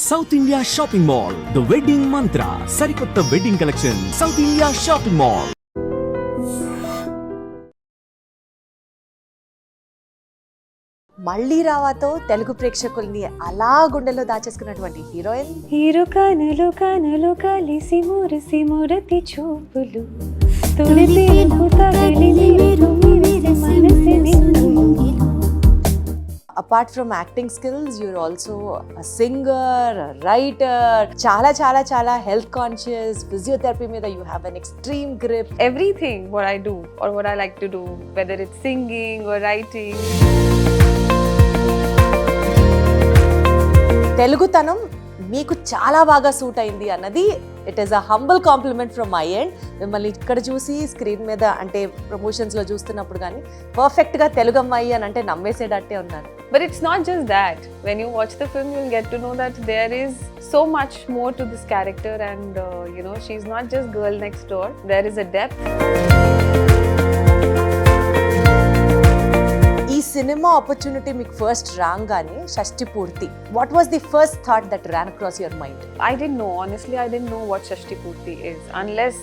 South India shopping mall, the wedding మంత్ర, సరికొత్త wedding collection, south India shopping mall. మళ్ళీ రావాతో తెలుగు ప్రేక్షకుల్ని అలా గుండెల్లో దాచేసుకున్నటువంటి హీరోయిన్. హీరో కనులు కనులు కలిసి మురిసి మురతి చూపులు తొలి పిలుపు తగిలి మీరు విరిసి మనసి నిన్ను. Apart from acting skills you're also singer, writer, చాలా చాలా చాలా హెల్త్ కాన్షియస్, ఫిజియోథెరపీ మీద you have an extreme grip. Everything what I do or what I like to do, whether it's singing or writing. తెలుగుతనం మీకు చాలా బాగా suit అయింది అన్నది it is a humble compliment from my end. మిమ్మల్ని ఇక్కడ చూసి screen మీద అంటే ప్రమోషన్స్లో చూస్తున్నప్పుడు కానీ పర్ఫెక్ట్గా తెలుగు అమ్మాయి అని అంటే నమ్మేసేటట్టే ఉన్నారు. But it's not just that. When you watch the film, you'll get to know that there is so much more to this character, and she's not just girl next door. There is a depth. ఈ cinema opportunity మీకు first రాగానే Shashtipoorthi, what was the first thought that ran across your mind? I didn't know. Honestly, I didn't know what Shashtipoorthi is unless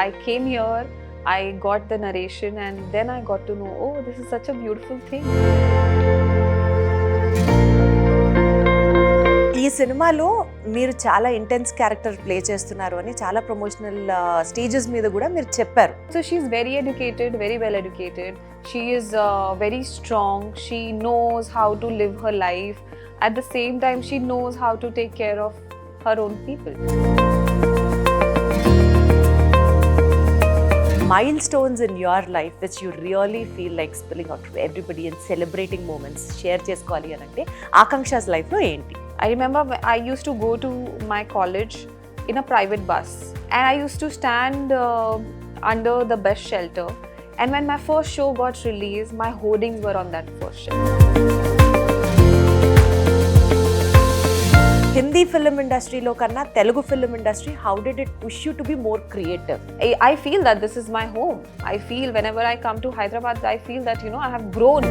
I came here, I got the narration, and then I got to know, oh, this is such a beautiful thing. ఈ సినిమాలో మీరు చాలా intense character play చేస్తున్నారు అని చాలా promotional stages మీద కూడా మీరు చెప్పారు. So she's very educated, very well educated. She is very strong. She knows how to live her life. At the same time, she knows how to take care of her own people. Milestones in your life that you really feel like spilling out to everybody and celebrating moments share చేసుకోవాలి అని అంటే ఆకాంక్షాస్ లైఫ్లో ఏంటి? I remember I used to go to my college in a private bus, and I used to stand under the bus shelter, and when my first show got released, my hoardings were on that first shelter. Hindi film ఇండస్ట్రీలో కన్నా Telugu film industry, how did it push you to be more creative? I feel that this is my home. I feel whenever I come to Hyderabad, I feel that I have grown.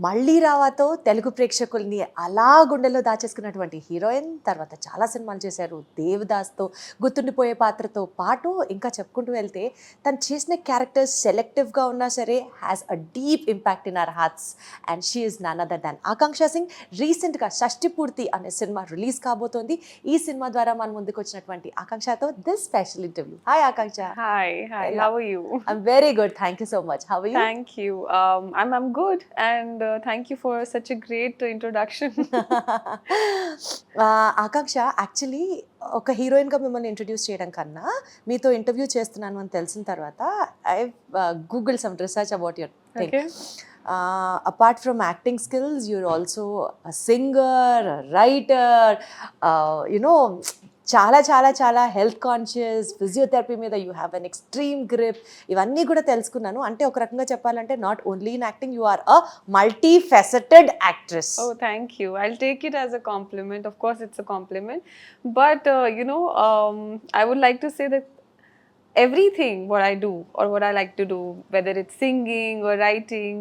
మళ్ళీ రావాతో తెలుగు ప్రేక్షకుల్ని అలా గుండెల్లో దాచేసుకున్నటువంటి heroine. తర్వాత చాలా సినిమాలు చేశారు. దేవదాస్తో, గుర్తుండిపోయే పాత్రతో పాటు ఇంకా చెప్పుకుంటూ వెళ్తే తను చేసిన క్యారెక్టర్స్ సెలెక్టివ్గా ఉన్నా సరే has a deep impact in our hearts, and she is none other than Aakanksha Singh. రీసెంట్గా షష్టిపూర్తి అనే సినిమా రిలీజ్ కాబోతోంది. ఈ సినిమా ద్వారా మన ముందుకు వచ్చినటువంటి ఆకాంక్షతో this special interview. Hi Aakanksha. Hi, how are you? I'm very good, thank you so much. How are you? Thank you. I'm good, and thank you for such a great introduction. Akanksha, actually ఒక హీరోయిన్గా మిమ్మల్ని introduce చేయడం కన్నా మీతో interview చేస్తున్నాను అని తెలిసిన తర్వాత I Google some research about your thing. Apart from acting skills you're also singer, writer, చాలా చాలా చాలా హెల్త్ కాన్షియస్, ఫిజియోథెరపీ మీద you have an extreme grip. ఇవన్నీ కూడా తెలుసుకున్నాను. అంటే ఒక రకంగా చెప్పాలంటే not only in acting, you are a multi faceted actress. Oh, thank you. I'll take it as a compliment. Of course, it's a compliment. But, I would like to say that everything what I do or what I like to do, whether it's singing or writing,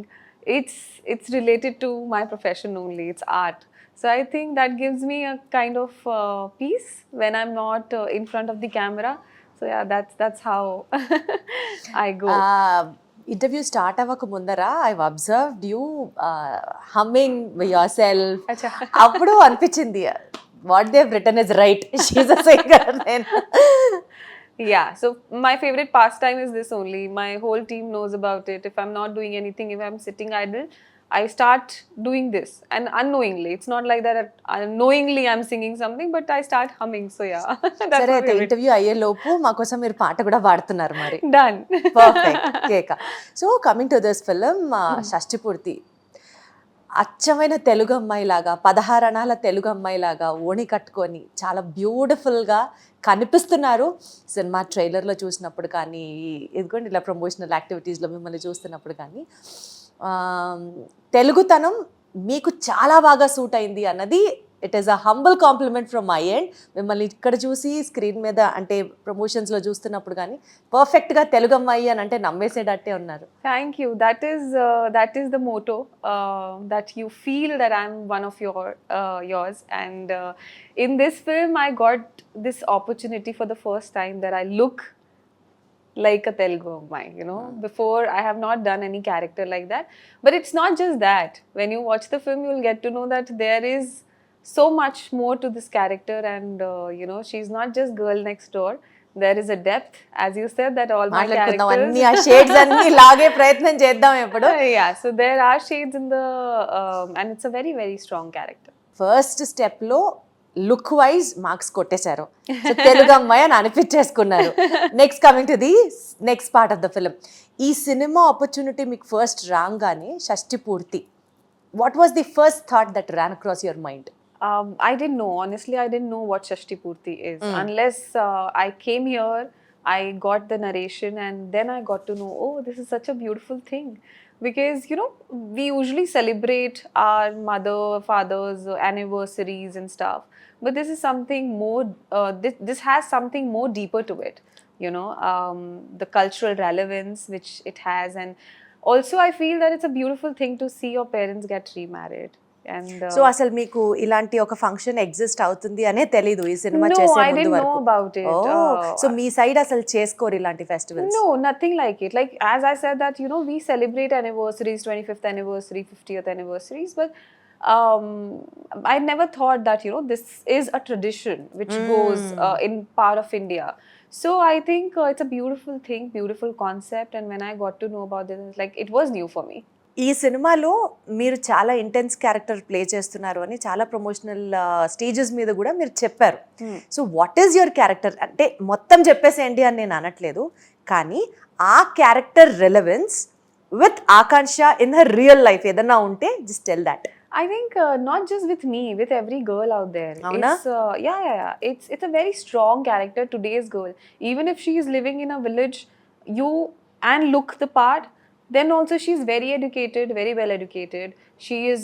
it's related to my profession only. It's art. So I think that gives me a kind of peace when I'm not in front of the camera. So yeah, that's how I go. Interview start అవ్వక ముందర I observed you humming yourself. అప్పుడు అనిపించింది what they written is right, she is a singer. Yeah, so my favorite pastime is this only. My whole team knows about it. If I'm not doing anything, if I'm sitting idle, I start doing this, and unknowingly, it's not like that knowingly I'm singing something, but I start humming. So yeah, that's సరే అయితే interview అయ్యే లోపు మా కోసం మీరు పాట కూడా పాడుతున్నారు మరి. done. పర్ఫెక్ట్, కేక. So coming to this film Shashtipoorthi, అచ్చమైన తెలుగు అమ్మాయిలాగా, 16 అణాల తెలుగు అమ్మాయిలాగా ఓణి కట్టుకొని చాలా బ్యూటిఫుల్గా కనిపిస్తున్నారు. సినిమా ట్రైలర్లో చూసినప్పుడు కానీ, ఇదిగోండి ఇలా ప్రమోషనల్ యాక్టివిటీస్లో మిమ్మల్ని చూస్తున్నప్పుడు కానీ, తెలుగుతనం మీకు చాలా బాగా సూట్ అయింది అన్నది it is a humble compliment from my end. మిమ్మల్ని ఇక్కడ చూసి స్క్రీన్ మీద అంటే ప్రమోషన్స్లో చూస్తున్నప్పుడు కానీ పర్ఫెక్ట్గా తెలుగు అమ్మాయి అని అంటే నమ్మేసేటట్టే ఉన్నారు. Thank you. That is the motto, that you feel that I'm one of yours. And in this film, I got this opportunity for the first time that I look like a Telugu Ammai, you know. Before, I have not done any character like that. But it's not just that. When you watch the film, you'll get to know that there is so much more to this character, and you know, she's not just girl next door. There is a depth, as you said, that all my మాట్లాడుకుందాం, characters. అన్ని ఆ shades అన్ని లాగే ప్రయత్నం చేద్దాం ఎప్పుడు. Yeah, so there are shades in the, and it's a very, very strong character. First స్టెప్లో look wise marks కొట్టేశారు, సో తెలుగు అమ్మాయి అని అనిపించేసుకున్నారు. Next coming to the next part of the film. ఈ సినిమా ఆపర్చునిటీ మీకు ఫస్ట్ రాగానే Shashtipoorthi, what was the first thought that ran across your mind? I didn't know, honestly, I didn't know what Shashtipoorthi is unless I came here, I got the narration, and then I got to know, oh, this is such a beautiful thing. Because, you know, we usually celebrate our mother, father's anniversaries and stuff. But this is something more, this has something more deeper to it, you know, the cultural relevance which it has. And also, I feel that it's a beautiful thing to see your parents get remarried. And so అసలు మీకు ఇలాంటి ఒక function exist అవుతుంది అనే తెలీదు ఈ cinema no, చేసే I ముందు didn't know వరకు. about it. సో మీ సైడ్ అసలు చేసుకోరు ఇలాంటి festivals? No, nothing like it. Like, as I said that, you know, we celebrate anniversaries, 25th anniversary, 50th anniversaries, but I never thought that, you know, this is a tradition which goes in part of India. So I think it's a beautiful thing, beautiful concept, and when I got to know about this, like, it was new for me. ఈ సినిమాలో మీరు చాలా intense character play చేస్తున్నారు అని చాలా promotional stages మీద కూడా మీరు చెప్పారు. So what is your character అంటే మొత్తం చెప్పేసేయండి అని నేను అనట్లేదు, కానీ ఆ character relevance with Akanksha in her real life ఏదన్నా ఉంటే just tell that. I think not just with me, with every girl out there. Avuna? It's yeah. It's a very strong character. Today's girl, even if she is living in a village, and look the part, then also she's very educated, very well educated. She is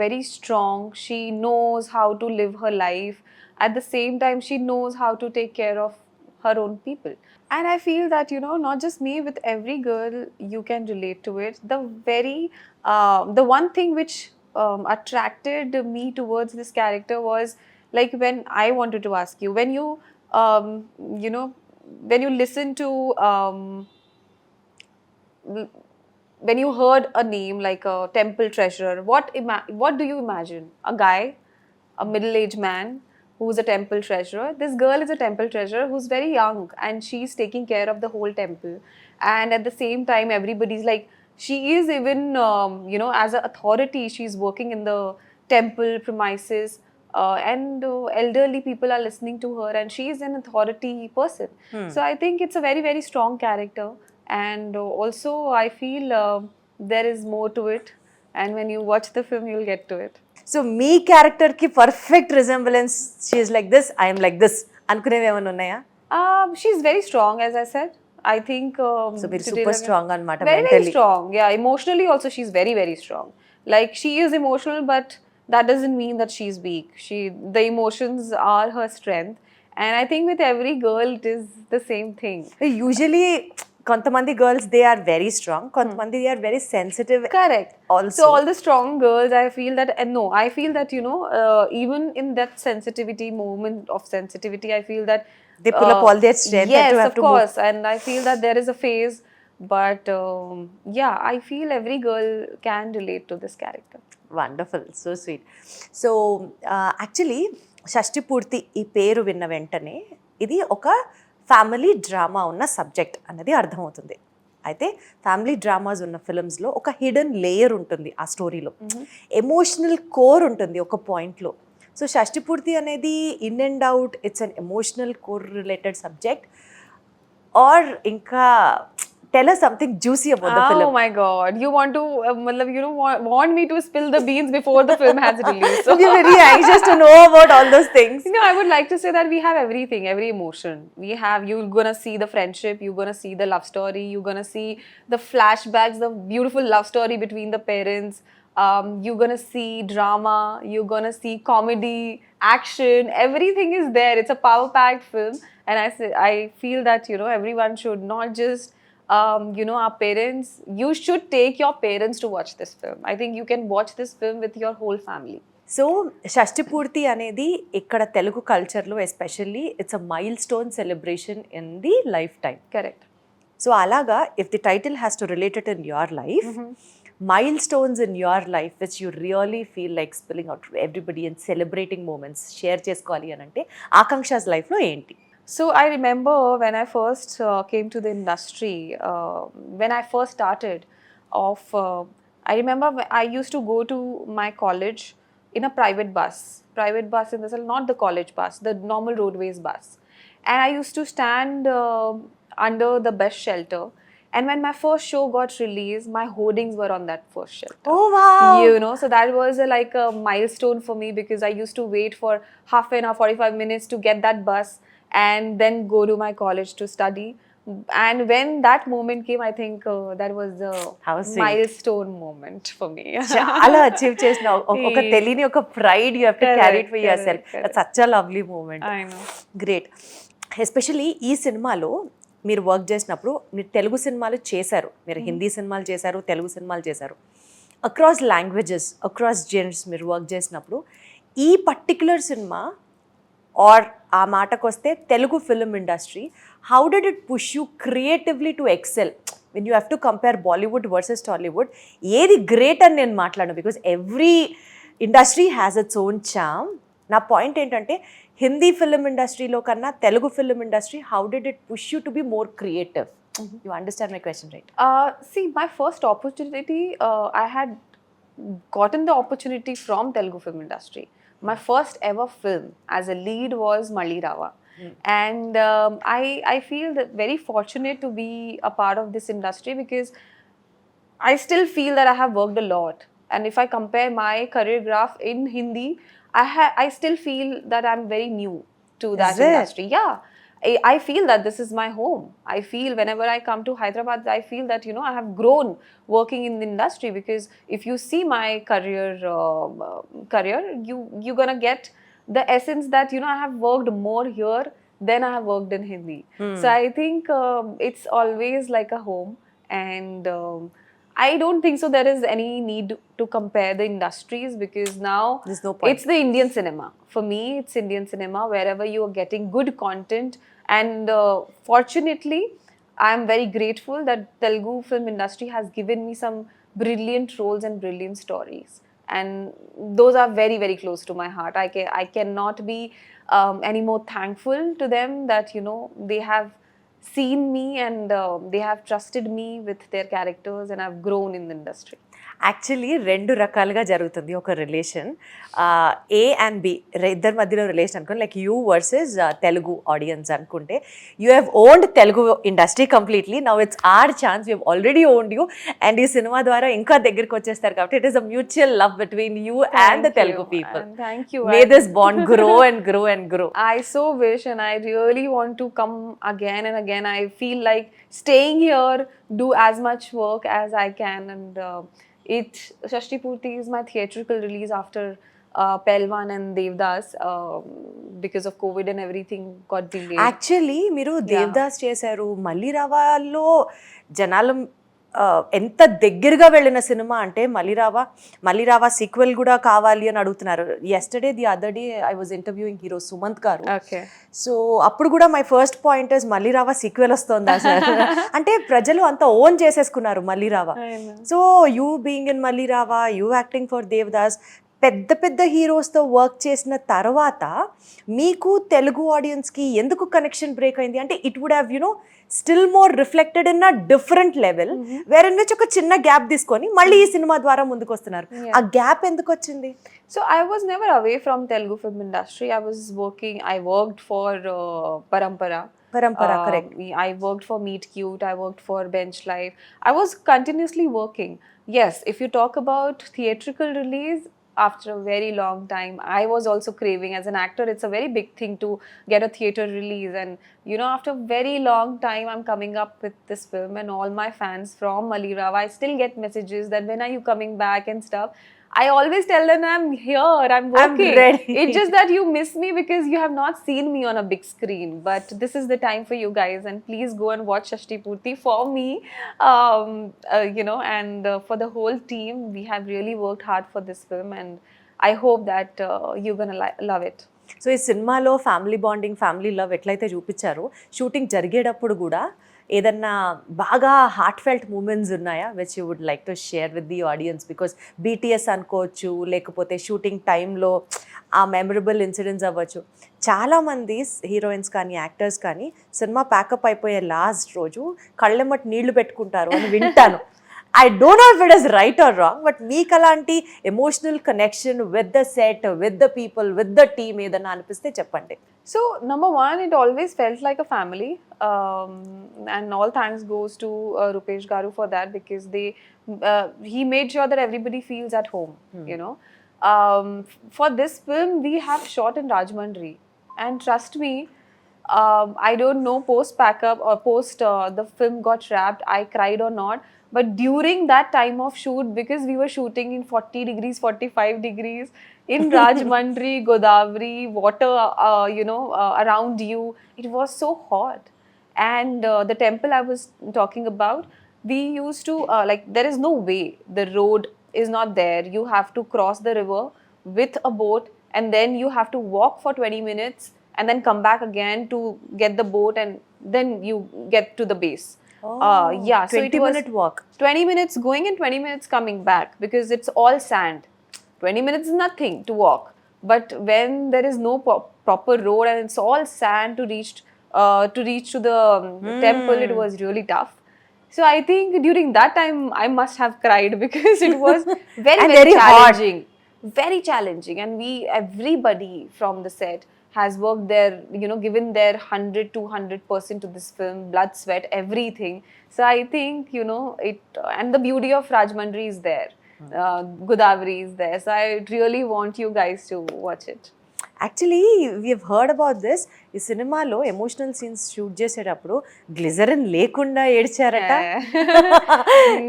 very strong. She knows how to live her life. At the same time, she knows how to take care of her own people. And I feel that, you know, not just me, with every girl, you can relate to it. The one thing which attracted me towards this character was, like, when I wanted to ask you, when you, you know, when you listen to, when you heard a name like a temple treasurer, what do you imagine? A guy, a middle-aged man who's a temple treasurer. This girl is a temple treasurer who's very young, and she's taking care of the whole temple. And at the same time, everybody's like, she is even, you know, as an authority, she's working in the temple premises. And elderly people are listening to her, and she is an authority person. So I think it's a very, very strong character. And also I feel there is more to it, and when you watch the film you'll get to it. సో మీ క్యారెక్టర్కి perfect resemblance, she is like this, I'm like this అనుకునేవి ఏమైనా ఉన్నాయా? She's very strong, as I said. I think so మీరు super strong అనమాట very, very mentally. strong. Yeah, emotionally also she's very, very strong. Like, she is emotional, but that doesn't mean that she's weak. The emotions are her strength, and I think with every girl it is the same thing. Usually కొంతమంది girls they are very strong, కొంతమంది they are very sensitive. Correct. Also, So all the strong girls, I feel that, and no, I feel that, you know, even in that sensitivity, moment of sensitivity, I feel that they pull up all their strength yes, and you have of to move. course, and I feel that there is a phase, but yeah, I feel every girl can relate to this character. Wonderful, so sweet. So actually Shashtipoorthi ఈ పేరు విన్న వెంటనే ఇది ఒక family drama ఉన్న subject అన్నది అర్థమవుతుంది. అయితే ఫ్యామిలీ డ్రామాస్ ఉన్న ఫిల్మ్స్లో ఒక హిడెన్ లేయర్ ఉంటుంది ఆ స్టోరీలో, ఎమోషనల్ కోర్ ఉంటుంది ఒక పాయింట్లో. సో షష్టిపూర్తి అనేది in and out it's an emotional core related subject, or ఇంకా tell us something juicy about the film. Oh my God, you want to you know, want me to spill the beans before the film has released. So We're very anxious to know about all those things. you know, I would like to say that we have everything, every emotion. You're gonna see the friendship, you're gonna see the love story, you're gonna see the flashbacks, the beautiful love story between the parents. You're gonna see drama, you're gonna see comedy, action, everything is there. It's a power packed film, and I feel that, you know, everyone should not just you know, our parents, you should take your parents to watch this film. I think you can watch this film with your whole family. So Shashtipoorthi అనేది ఇక్కడ తెలుగు కల్చర్లో especially it's a milestone celebration in the lifetime. Correct. So అలాగా if the title has to related in your life, milestones in your life which you really feel like spilling out to everybody and celebrating moments share చేసుకోవాలి అని అంటే ఆకాంక్షాస్ లైఫ్లో ఏంటి? So I remember when I first came to the industry, when I first started off, I remember I used to go to my college in a private bus in the sense, not the college bus, the normal roadways bus. And I used to stand under the bus shelter. And when my first show got released, my hoardings were on that first shelter. Oh wow! You know, so that was like a milestone for me, because I used to wait for half an hour, 45 minutes to get that bus and then go to my college to study. And when that moment came, I think that was the How sweet. milestone moment for me. చాలా achieve చేసిన ఒక తెలియని ఒక pride you have to carry it for yourself. correct. That's such a lovely moment. I know. Great. Especially ఈ సినిమాలో మీరు work చేసినప్పుడు మీరు తెలుగు సినిమాలు చేశారు, మీరు హిందీ సినిమాలు చేశారు, తెలుగు సినిమాలు చేశారు, అక్రాస్ లాంగ్వేజెస్, అక్రాస్ జెండర్స్ మీరు వర్క్ చేసినప్పుడు ఈ పర్టిక్యులర్ సినిమా ఆర్ ఆ మాటకు వస్తే Telugu film industry, how did it push you creatively to excel when you have to compare Bollywood versus Tollywood? ఏది గ్రేట్ అని నేను మాట్లాడను, because every industry has its own charm. నా పాయింట్ ఏంటంటే హిందీ ఫిల్మ్ ఇండస్ట్రీలో కన్నా Telugu film industry, how did it push you to be more creative? You understand my question, right? See, my first opportunity, I had gotten the opportunity from Telugu film industry. My first ever film as a lead was Malli Rava. And I feel that very fortunate to be a part of this industry, because I still feel that I have worked a lot. And if I compare my career graph in Hindi, I still feel that I'm very new to that Is it? industry. Yeah. I feel that this is my home. I feel whenever I come to Hyderabad, I feel that, you know, I have grown working in the industry, because if you see my career, you're gonna get the essence that, you know, I have worked more here than I have worked in Hindi. So I think it's always like a home, and I don't think so there is any need to compare the industries, because now There's no point. it's the Indian cinema. For me, it's Indian cinema, wherever you are getting good content. And fortunately, I am very grateful that Telugu film industry has given me some brilliant roles and brilliant stories. And those are very, very close to my heart. I cannot be any more thankful to them that, you know, they have seen me and they have trusted me with their characters, and I've grown in the industry. Actually రెండు రకాలుగా జరుగుతుంది ఒక relation, A and B, ఇద్దరి మధ్యలో relation అనుకోండి, like you versus Telugu audience అనుకుంటే, you have owned Telugu industry completely. Now it's our chance, you have already owned you, and ఈ cinema ద్వారా ఇంకా దగ్గరికి వచ్చేస్తారు, కాబట్టి it is a mutual love between you and the Telugu people. And thank you. May this bond grow and grow and grow. I so wish, and I really want to come again and again. I feel like staying here, do as much work as I can, and Shashtipoorthi is my theatrical release after Pelwan and Devdas, because of COVID and everything got delayed. Actually మీరు దేవదాస్ చేశారు, మళ్ళీ రావాలో జనాలు ఎంత దగ్గరగా వెళ్ళిన cinema అంటే మళ్ళీ రావా సీక్వెల్ కూడా కావాలి అని అడుగుతున్నారు. Yesterday the other day I was interviewing hero Sumanth గారు. Okay. సో అప్పుడు కూడా మై ఫస్ట్ పాయింట్ ఇస్ మళ్ళీ రావా సీక్వెల్ వస్తుందా సార్ అంటే ప్రజలు అంత ఓన్ చేసేసుకున్నారు మళ్ళీ రావా. సో యూ బీయింగ్ ఇన్ మళ్ళీ రావా, యూ యాక్టింగ్ ఫర్ దేవదాస్, పెద్ద పెద్ద హీరోస్తో వర్క్ చేసిన తర్వాత మీకు తెలుగు ఆడియన్స్కి ఎందుకు కనెక్షన్ బ్రేక్ అయింది అంటే it would have you know still more reflected in a different level, where in which ఒక చిన్న గ్యాప్ తీసుకొని మళ్ళీ ఈ సినిమా ద్వారా ముందుకు వస్తున్నారు. ఆ గ్యాప్ ఎందుకు వచ్చింది? So I was never away from Telugu film industry. I worked for Parampara, correct. I worked for Meet Cute, I worked for Bench Life. I was continuously working. Yes, if you talk about theatrical release, after a very long time. I was also craving. As an actor, it's a very big thing to get a theater release, and you know, after a very long time, I'm coming up with this film, and all my fans from Malirav, I still get messages that when are you coming back and stuff. I always tell them I'm here, I'm working. ready. It's just that you miss me because you have not seen me on a big screen. But this is the time for you guys, and please go and watch Shashtipoorthi for me. You know, and for the whole team, we have really worked hard for this film, and I hope that you're gonna love it. So ఈ సినిమాలో family bonding, family love ఎట్లయితే చూపించారో, shooting జరిగేటప్పుడు కూడా ఏదన్నా బాగా heartfelt moments ఉన్నాయా which you would like to share with the audience? Because BTS అనుకోవచ్చు, లేకపోతే షూటింగ్ టైంలో ఆ మెమరబుల్ ఇన్సిడెంట్స్ అవ్వచ్చు. చాలామంది హీరోయిన్స్ కానీ యాక్టర్స్ కానీ సినిమా ప్యాకప్ అయిపోయే లాస్ట్ రోజు కళ్ళెమ్మటి నీళ్లు పెట్టుకుంటారు అని వింటాను. I don't know if it is right or wrong, but మీకు అలాంటి emotional connection with the set, with the people, with the team ఏదన్నా అనిపిస్తే చెప్పండి. So number one, it always felt like a family, and all thanks goes to Rupesh Garu for that, because he made sure that everybody feels at home. You know, for this film we have shot in Rajahmundry, and trust me, I don't know post packup or post the film got wrapped, I cried or not. But during that time of shoot, because we were shooting in 40 degrees, 45 degrees in Rajahmundry, Godavari, water, around you, it was so hot. And the temple I was talking about, we used to, there is no way, the road is not there. You have to cross the river with a boat, and then you have to walk for 20 minutes and then come back again to get the boat, and then you get to the base. Yeah, so it was 20-minute walk. 20 minutes going and 20 minutes coming back, because it's all sand. 20 minutes is nothing to walk, but when there is no proper road and it's all sand to reach to the temple, it was really tough. So I think during that time I must have cried, because it was very And very very hot. challenging, very challenging, and everybody from the set has worked their, given their 100-200% to this film, blood, sweat, everything. So I think, it, and the beauty of Rajahmundry is there, Godavari is there. So I really want you guys to watch it. Actually we have heard about this. ఈ సినిమాలో emotional scenes shoot చేసేటప్పుడు glycerin లేకుండా ఏడ్చారట.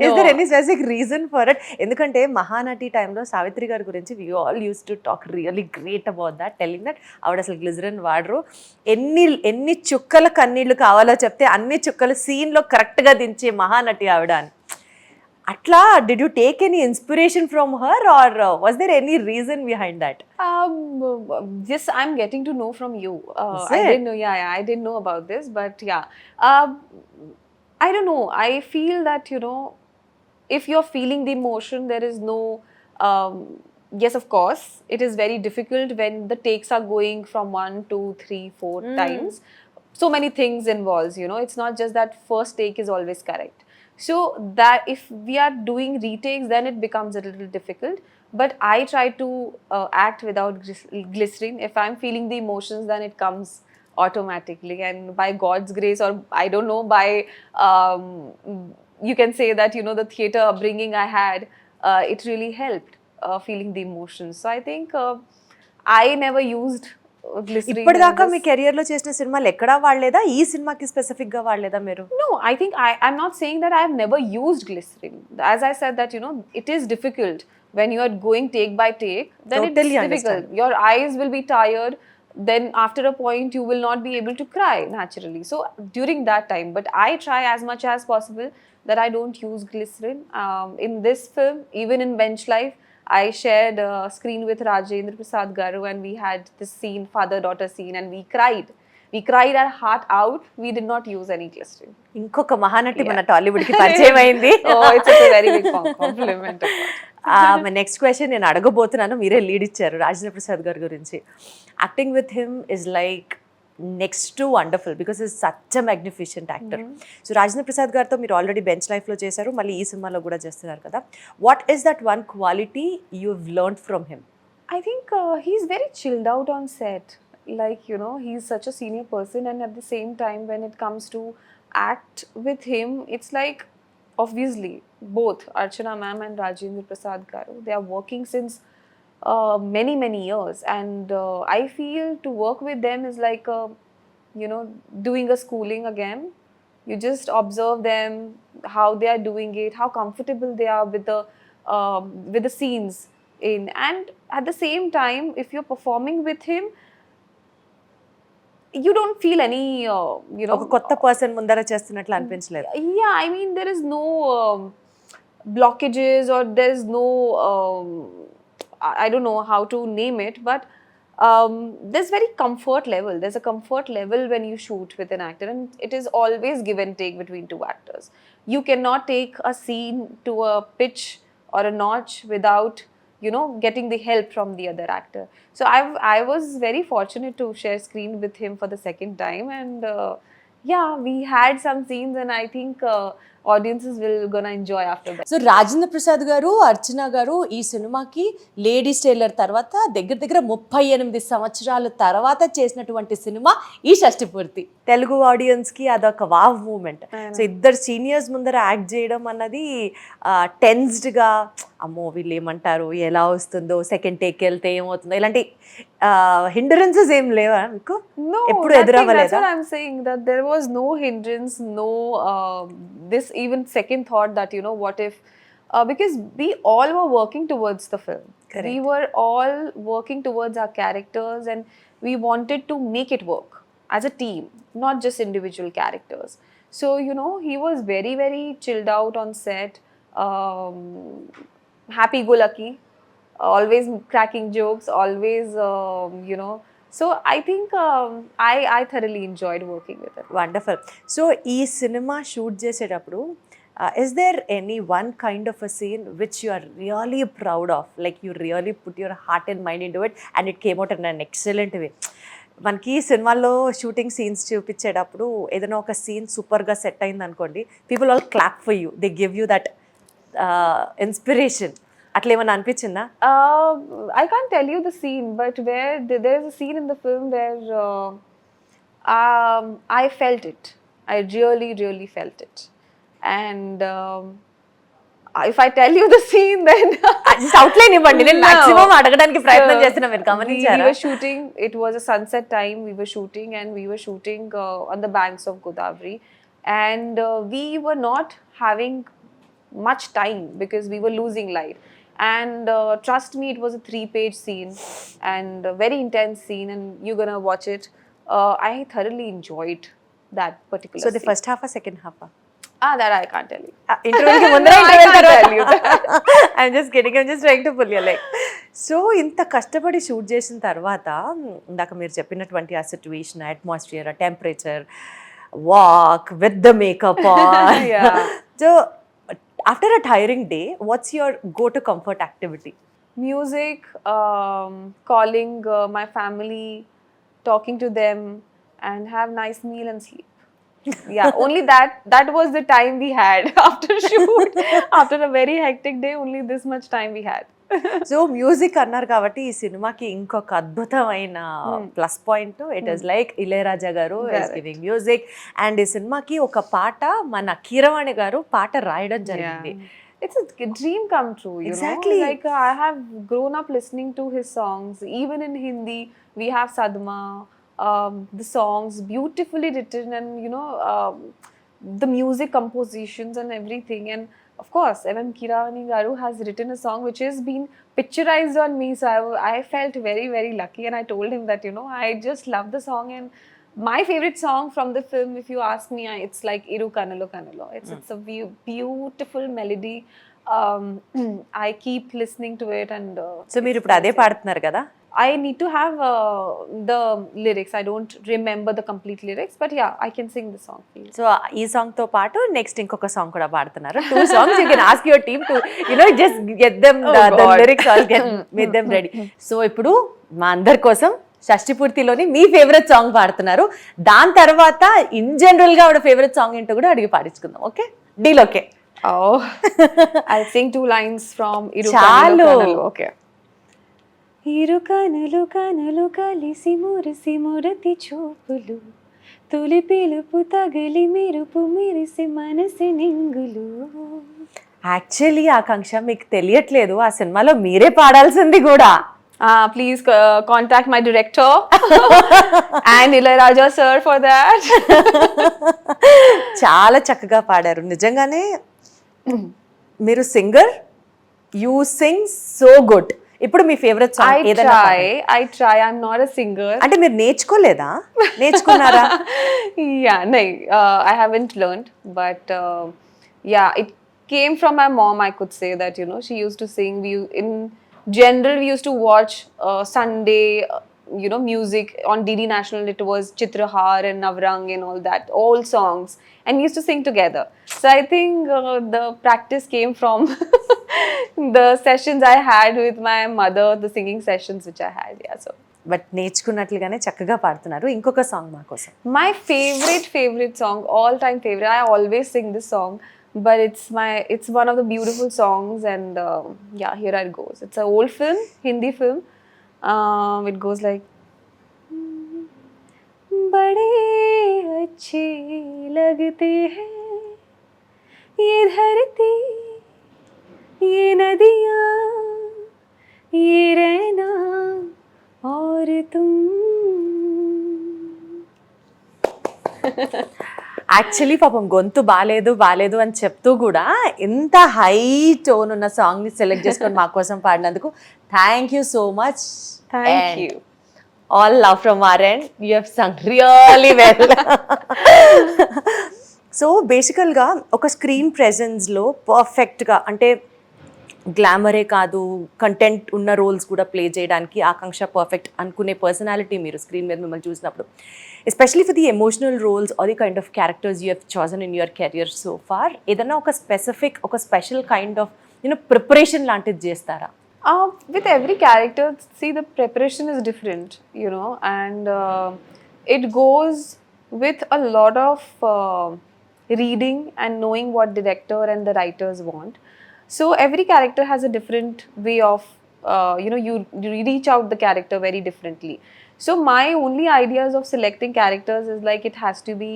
Is there any specific reason for it? ఎందుకంటే మహానటి టైంలో సావిత్రి గారి గురించి we all used to talk really great about that, telling that ఆవిడ అసలు గ్లిజరిన్ వాడరు. ఎన్ని చుక్కల కన్నీళ్లు కావాలో చెప్తే అన్ని చుక్కలు సీన్లో కరెక్ట్గా దించే మహానటి ఆవిడ అని. Atla, did you take any inspiration from her, or was there any reason behind that? This I'm getting to know from you. Is I it? didn't know. Yeah, I didn't know about this, but yeah. I don't know. I feel that, if you're feeling the emotion, there is no. Yes, of course, it is very difficult when the takes are going from 1, 2, 3, 4 times. So many things involves. It's not just that first take is always correct. So that if we are doing retakes, then it becomes a little difficult. But I try to act without glycerin. If I'm feeling the emotions, then it comes automatically. And by God's grace, or I don't know, by you can say that, the theatre upbringing I had, it really helped feeling the emotions. So I think I never used glycerin. ఇప్పటిదాకా మీ career లో చేసిన సినిమాలు ఎక్కడా వాడలేదా? ఈ సినిమాకి specific గా వాడలేదా మీరు? No, I think I'm not saying that I have never used glycerin. As I said that, it is difficult when you are going take by take. Then Totally it's difficult. understand. Your eyes will be tired. Then after a point, you will not be able to cry naturally. So during that time, but I try as much as possible that I don't use glycerin. In this film, even in Bench Life, I shared a screen with Rajendra Prasad Garu, and we had this scene, father-daughter scene, and we cried. We cried our heart out. We did not use any glycerin. ఇంకొక మహానటి మన టాలీవుడ్ కి పరిచయం అయింది. Oh, it's a very big compliment. My next question నేను అడగబోతున్నాను, మీరే lead ఇచ్చారు. రాజేంద్ర ప్రసాద్ గారి గురించి acting with him is like next to wonderful, because is such a magnificent actor. So Rajendra Prasad గారితో మీరు ఆల్రెడీ బెంచ్ లైఫ్లో చేశారు, మళ్ళీ ఈ సినిమాలో కూడా చేస్తున్నారు కదా. What is that one quality you have learned from him? I think he's very chilled out on set. Like, he's such a senior person, and at the same time, when it comes to act with him, it's like, obviously, both Archana ma'am and Rajendra Prasad Garu, they are working since many years, and I feel to work with them is like doing a schooling again. You just observe them, how they are doing it, how comfortable they are with the scenes in, and at the same time, if you're performing with him, you don't feel any ఒక కొత్త person ముందర చేస్తున్నట్లు అనిపించలేదు. yeah, I mean, there is no blockages, or there is no I don't know how to name it, but there's very comfort level. There's a comfort level when you shoot with an actor, and it is always give and take between two actors. You cannot take a scene to a pitch or a notch without getting the help from the other actor. So I was very fortunate to share screen with him for the second time, and yeah, we had some scenes, and I think audiences will gonna enjoy after that. So Rajendra Prasad గారు, అర్చన గారు ఈ సినిమాకి ladies tailor తర్వాత దగ్గర 38 సంవత్సరాల తర్వాత చేసినటువంటి cinema ఈ షష్టిపూర్తి. తెలుగు ఆడియన్స్కి అదొక వావ్ మూమెంట్. సో ఇద్దరు సీనియర్స్ ముందర యాక్ట్ చేయడం అన్నది టెన్స్డ్గా, అమ్మో వీళ్ళు ఏమంటారు, ఎలా వస్తుందో, సెకండ్ టేక్ వెళ్తే ఏమవుతుందో, ఇలాంటి హిండరెన్సెస్ ఏం లేవా మీకు? No, ఎప్పుడు nothing. ఎదురవ్వలేదా? That's what I'm saying, that there was no hindrance, no this even second thought that what if, because we all were working towards the film. Correct. We were all working towards our characters, and we wanted to make it work as a team, not just individual characters. So he was very chilled out on set, happy go lucky, always cracking jokes, always so I think I thoroughly enjoyed working with him. Wonderful. So ఈ cinema shoot చేసేటప్పుడు is there any one kind of a scene which you are really proud of, like you really put your heart and mind into it and it came out in an excellent way? మనకి సినిమాల్లో shooting scenes చూపించేటప్పుడు ఏదైనా ఒక scene సూపర్గా set అయింది అనుకోండి, people all clap for you, they give you that inspiration. అట్లా ఏమైనా అనిపించిందా? I can't tell you the scene, but where there's a scene in the film where I felt it. I really felt it. And if I tell you the scene, then just outline ఇవ్వండి. నేను maximum అడగడానికి ప్రయత్నం చేస్తున్నా, మీరు we గమనించారా? were shooting, it was a sunset time, we were shooting, and we were shooting on the banks of Godavari, and we were not having much time because we were losing light. And trust me, it was a 3-page scene and a very intense scene, and you're gonna watch it. I thoroughly enjoyed that particular So the scene. first half or second half? That I can't tell you. ఇంటర్వ్యూకి ముందర No, I interview can't tell you తర్వాత I'm just kidding, I'm just trying to pull your leg. So ఇంత కష్టపడి shoot చేసిన తర్వాత ఇందాక మీరు చెప్పినటువంటి ఆ situation, atmosphere, temperature, walk with the makeup on. Yeah. So after a tiring day, what's your go-to comfort activity? Music, calling my family, talking to them, and have nice meal and sleep. Yeah, only that was the time we had after shoot. After a very hectic day, only this much time we had. So music అన్నారు కాబట్టి ఈ సినిమాకి ఇంకొక అద్భుతమైన plus point, it is like Ilaiyaraaja గారు is giving music. And ఈ సినిమాకి ఒక పాట మన కీరవాణి గారు పాట రాయడం జరిగింది. It's a dream come true, Exactly. know. Like I have grown up listening to his songs. Even in Hindi, we have Sadma. The songs beautifully written, and the music compositions and everything. And of course, M.M. Keeravani Garu has written a song which has been picturized on me. So I felt very lucky, and I told him that I just love the song, and my favorite song from the film, if you ask me, it's like Iru Kanalo Kanalo. It's a beautiful melody. I keep listening to it, and so మీరు ఇప్పుడు అదే పాడుతున్నారు కదా? I need to have the lyrics. I don't remember the complete lyrics, but yeah, I can sing the song for you. So ఈ song తో పాటు next ఇంకొక song కూడా పాడుతున్నారు. 2 songs. You can ask your team to just get them the lyrics, or get them ready. So ఇప్పుడు మా అందరి కోసం షష్టిపూర్తిలోని మీ ఫేవరెట్ సాంగ్ పాడుతున్నారు. దాని తర్వాత ఇన్ జనరల్ గా ఆవిడ ఫేవరెట్ సాంగ్ ఏంటో కూడా అడిగి పాడించుకుందాం. Okay, deal? Okay, Oh, I'll sing 2 lines from Iru Chalu. Kanalu. Okay. ఇరు కనులు కనులు కలిసి మురిసి మురతి చూపులు, తొలి పిలుపు తగిలి మెరుపు మిరిసి మనసి నింగులు. యాక్చువల్లీ ఆకాంక్ష, మీకు తెలియట్లేదు, ఆ సినిమాలో మీరే పాడాల్సింది కూడా. Please contact my director and Ilayaraja sir for that. చాలా చక్కగా పాడారు నిజంగానే. మీరు singer, you sing so good. ఇప్పుడు మీ ఫేవరెట్ సాంగ్ ఏదైనా పాడండి. I try. I'm not a singer. అంటే మీరు నేర్చుకోలేదా, నేర్చుకున్నారా? Yeah, no, I haven't learned, but yeah, it came from my mom. I could say that, you know, she used to sing. In general, we used to watch Sunday, you know, music on DD National. It was Chitrahar and Navrang and all that, all songs, and we used to sing together. So I think the practice came from the sessions I had with my mother, the singing sessions which I had. Yeah, so. But నేర్చుకున్నట్లుగానే చక్కగా పాడుతున్నారు. ఇంకొక song మా కోసం. My favorite song, all time favorite. I always sing this song, but it's one of the beautiful songs, and yeah, here it goes. It's an old film, Hindi film. It goes like, बड़े अच्छे लगते हैं ये धरती, ये नदियाँ, ये रहना और तुम. యాక్చువల్లీ పాపం గొంతు బాలేదు అని చెప్తూ కూడా ఇంత హై టోన్ ఉన్న సాంగ్ని సెలెక్ట్ చేసుకొని మా కోసం పాడినందుకు thank you so much. Thank you. All love from our end. You have sung really well. So బేసికల్గా ఒక స్క్రీన్ ప్రెజెన్స్లో పర్ఫెక్ట్గా, అంటే గ్లామరే కాదు, కంటెంట్ ఉన్న రోల్స్ కూడా ప్లే చేయడానికి ఆకాంక్ష పర్ఫెక్ట్ అనుకునే పర్సనాలిటీ మీరు స్క్రీన్ మీద మిమ్మల్ని చూసినప్పుడు, especially for the emotional roles are the kind of characters you have chosen in your career so far, ఏదన్నా ఒక స్పెసిఫిక్, ఒక special kind of you know preparation లాంటిది చేస్తారా? With every character, see, the preparation is different, you know, and it goes with a lot of reading and knowing what director and the writers want. So every character has a different way of, you know, you reach out the character very differently. So my only ideas of selecting characters is like it has to be,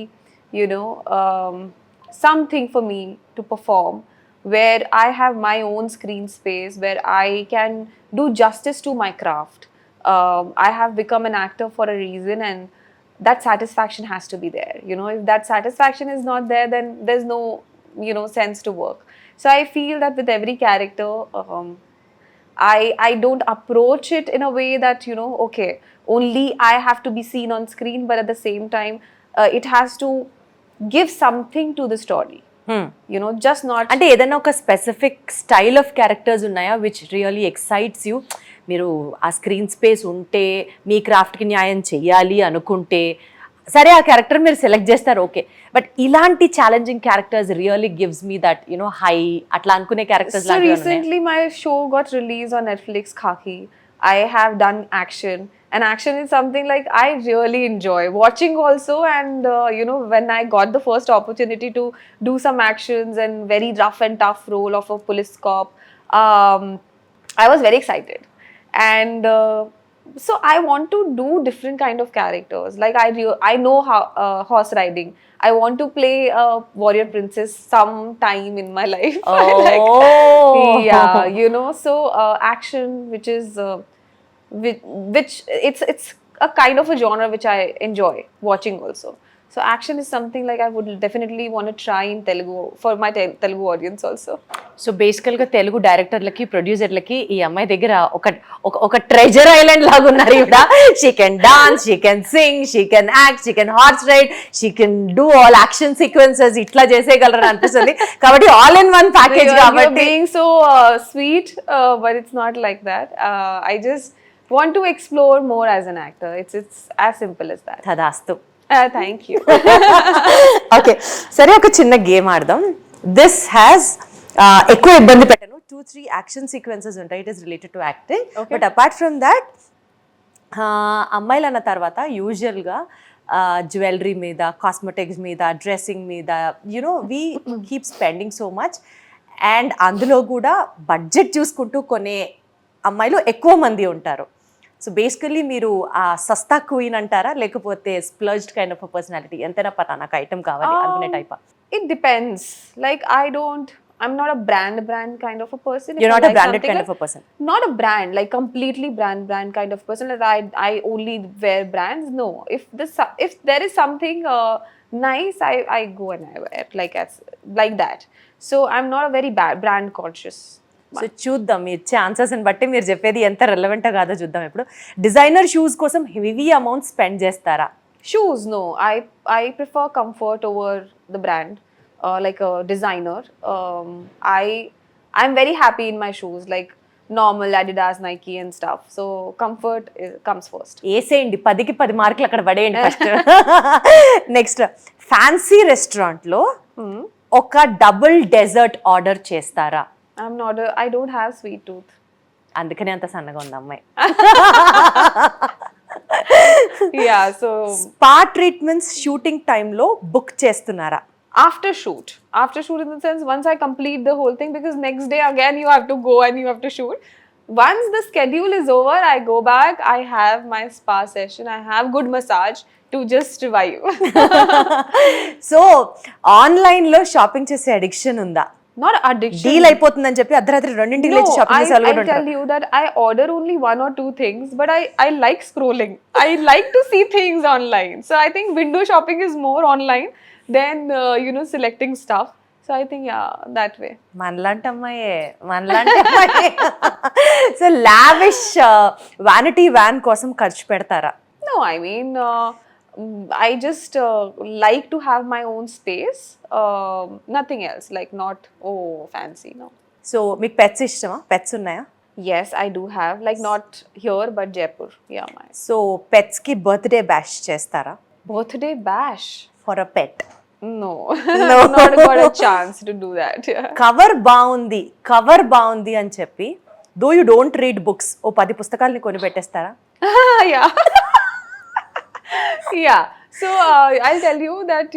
you know, something for me to perform, where I have my own screen space, where I can do justice to my craft. I have become an actor for a reason, and that satisfaction has to be there. You know, if that satisfaction is not there, then there's no, you know, sense to work. So I feel that with every character, I don't approach it in a way that, you know, okay, only I have to be seen on screen, but at the same time, it has to give something to the story. You know, just not. అంటే ఏదైనా ఒక specific style of characters ఉన్నాయా which really excites you? మీరు ఆ screen space ఉంటే, మీ క్రాఫ్ట్కి న్యాయం చెయ్యాలి అనుకుంటే సరే ఆ క్యారెక్టర్ మీరు సెలెక్ట్ చేస్తారు, ఓకే, బట్ ఇలాంటి challenging characters really gives me that, you know, high అట్లా అనుకునే characters? So recently my show got released on Netflix, Khaki. I have done action, and action is something like I really enjoy watching also. And you know, when I got the first opportunity to do some actions and very rough and tough role of a police cop, I was very excited. And so I want to do different kind of characters. Like I know how horse riding. I want to play a warrior princess sometime in my life. Like, yeah, you know. So action, which is which it's a kind of a genre which I enjoy watching also. So action is something like I would definitely want to try in Telugu for my Telugu audience also. So బేసికల్గా తెలుగు డైరెక్టర్లకి, ప్రొడ్యూసర్లకి ఈ అమ్మాయి దగ్గర ఒక treasure island లాగా ఉన్నారు ఈవిడ. She can dance, she can sing, she can act, she can horse ride, she can do all action sequences, ఇట్లా చేసేయగలరని అనిపిస్తుంది. కాబట్టి ఆల్ ఇన్ వన్ ప్యాకేజ్. కాబట్టి being so sweet, but it's not like that. I just want to explore more as an actor. It's as simple as that. తదాస్తు. Thank you. Okay, సరే, ఒక చిన్న game ఆడదాం. దిస్ హ్యాస్ ఎక్కువ ఇబ్బంది పెట్టను, 2-3 action sequences ఉంటాయి. It is related to acting, but apart from that, అమ్మాయిలు అన్న తర్వాత యూజువల్గా జ్యువెలరీ మీద, కాస్మెటిక్స్ మీద, డ్రెస్సింగ్ మీద, you know, we keep spending so much. And అందులో కూడా బడ్జెట్ చూసుకుంటూ కొనే అమ్మాయిలు ఎక్కువ మంది ఉంటారు. సో బేసికలీ మీరు ఆ సస్తా క్వీన్ అంటారా, లేకపోతే స్ప్లర్జ్డ్ కైండ్ ఆఫ్ పర్సనాలిటీ, ఎంతైనా పర్లా నాకు ఐటమ్ కావాలి అనుకునే టైపా? It depends. Like I don't I'm not a brand kind of a person. If You're I not a like branded something, kind of a person. Not a brand, like completely brand kind of person. That I only wear brands. No, if there is something nice, I go and I wear like that. So I'm not a very bad brand conscious. So చూద్దాం మీ ఛాన్సెస్ని బట్టి మీరు చెప్పేది ఎంత రెలవెంటో కాదో చూద్దాం. ఇప్పుడు designer shoes కోసం heavy amount spend చేస్తారా? Shoes, no. I prefer comfort over the brand. Like a designer, I'm very happy in my shoes, like normal Adidas, Nike and stuff. So comfort comes first. వేసేయండి, 10కి 10 మార్కులు అక్కడ పడేయండి first. Next, fancy రెస్టారెంట్లో ఒక double dessert order చేస్తారా? I don't have sweet tooth. అందుకనే అంత సన్నగా ఉంది అమ్మాయి. Yeah, so spa treatments shooting టైంలో బుక్ చేస్తున్నారా? after shoot in the sense, once I complete the whole thing, because next day again you have to go and you have to shoot. Once the schedule is over, I go back, I have my spa session, I have good massage to just revive. So ఆన్లైన్లో shopping చేసే addiction ఉందా? Not addiction. Deal అయిపోతుందని చెప్పి అర్ధరాత్రి 2ంటికి No, లేచి shopping చేసే వాళ్ళు I కూడా tell ఉంటారు. you that I order only 1 or 2 things, but I like scrolling. I like to see things online. So I think window shopping is more online than selecting stuff. So I think that way. మనలాంటి అమ్మాయే. So lavish vanity van కోసం ఖర్చు పెడతారా? No, I mean, I just like to have my own space. Nothing else. Like not fancy. No. So మీకు pets ఇష్టమా? Pets ఉన్నాయా? Yes, I do have. Like not here, but Jaipur. Yeah, my so పెట్స్కి birthday bash చేస్తారా? birthday bash. For a pet? No, not got a chance to do that. Yeah. Cover బాగుంది అని చెప్పి though you don't read books, ఓ 10 పుస్తకాలని కొని పెట్టేస్తారా? Yeah. Yeah. So I'll tell you that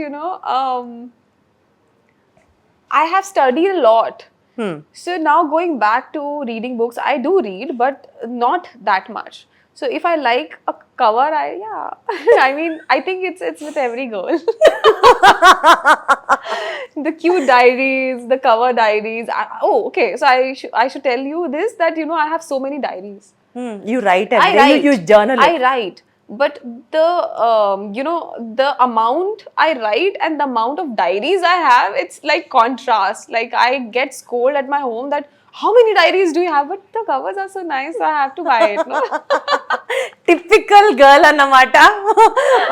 I have studied a lot. So now going back to reading books, I do read, but not that much. So if I like a cover, I mean, I think it's with every girl. The cute diaries, the cover diaries. Okay. So I should tell you this, that I have so many diaries. You write I every day, write. you journal it. I write. But the the amount I write and the amount of diaries I have, it's like contrast. Like I get scolded at my home that how many diaries do you have? But the covers are so nice, so I have to buy it. No? Typical girl అన్నమాట.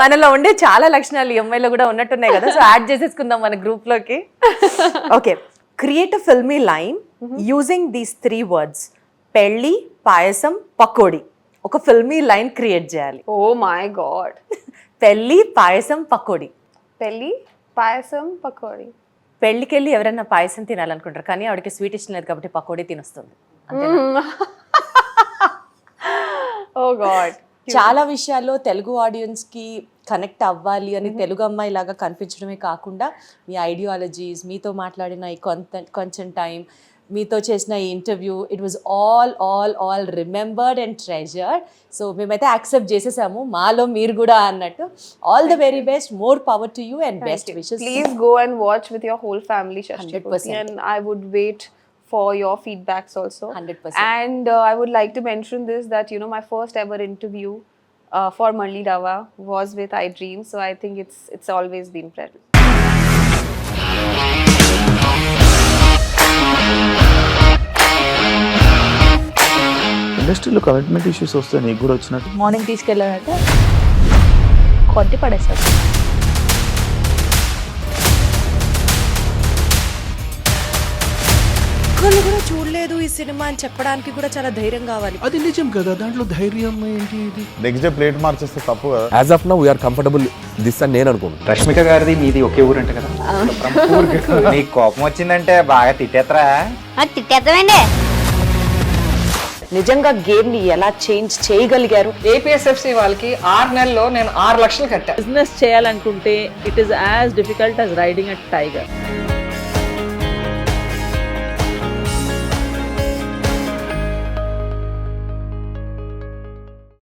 మనలో ఉండే చాలా లక్షణాలు ఈ అమ్మాయిలో కూడా ఉన్నట్టున్నాయి కదా. సో యాడ్ చేసేసుకుందాం మన గ్రూప్లోకి. Okay, create a filmy line using these 3 words: pelli, payasam, pakodi. ఒక ఫిల్మీ లైన్ క్రియేట్ చేయాలి. Oh my God. పెళ్ళి, payasam, pakodi. Pelli, payasam, pakodi. పెళ్ళికి వెళ్ళి ఎవరైనా పాయసం తినాలనుకుంటారు, కానీ ఆవిడకి స్వీట్ ఇష్టం లేదు కాబట్టి పకోడీ తినొస్తుంది. Oh God. చాలా విషయాల్లో తెలుగు ఆడియన్స్కి కనెక్ట్ అవ్వాలి అని తెలుగు అమ్మాయి లాగా కనిపించడమే కాకుండా మీ ఐడియాలజీస్, మీతో మాట్లాడిన ఈ కొంచెం టైం, మీతో చేసిన ఈ interview, it was all remembered and treasured. So మేమైతే యాక్సెప్ట్ చేసేసాము, మాలో మీరు కూడా అన్నట్టు. All the very best, more power to you and best wishes. Please go and watch with your whole family, Shashtipoorthi, and I would wait for your feedbacks also. 100%. And I would like to mention this, that my first ever interview for Marli Rava was with iDream, so I think it's always been present. ఇండస్ట్రీలో commitment issues వస్తే నీకు కూడా వచ్చినట్టు? Morning తీసుకెళ్ళాలంటే కొట్టి పడేస్తారు. ఒక్కళ్ళు కూడా చూడలేదు ఈ సినిమా అని చెప్పడానికి కూడా చాలా ధైర్యం కావాలి. అది నిజం కదా, దాంట్లో ధైర్యం ఏంటి? ఇది నెక్స్ట్ డే ప్లేట్ మార్చేస్తే తప్పు కదా. As of now we are comfortable this అని నేను అనుకుంటున్నాను. రష్మిక గారిది మీది ఒకే ఊరంట కదా? నీకు కోపం వచ్చిందంటే బాగా తిట్టేత్తరా? తిట్టేద్దామండి. నిజంగా గేమ్ ని ఎలా చేంజ్ చేయగలిగారు? ఏపీఎస్ఎఫ్సి వాళ్ళకి 6 నెలల్లో నేను 6 లక్షలు కట్టా. బిజినెస్ చేయాలనుకుంటే it is as difficult as riding a tiger.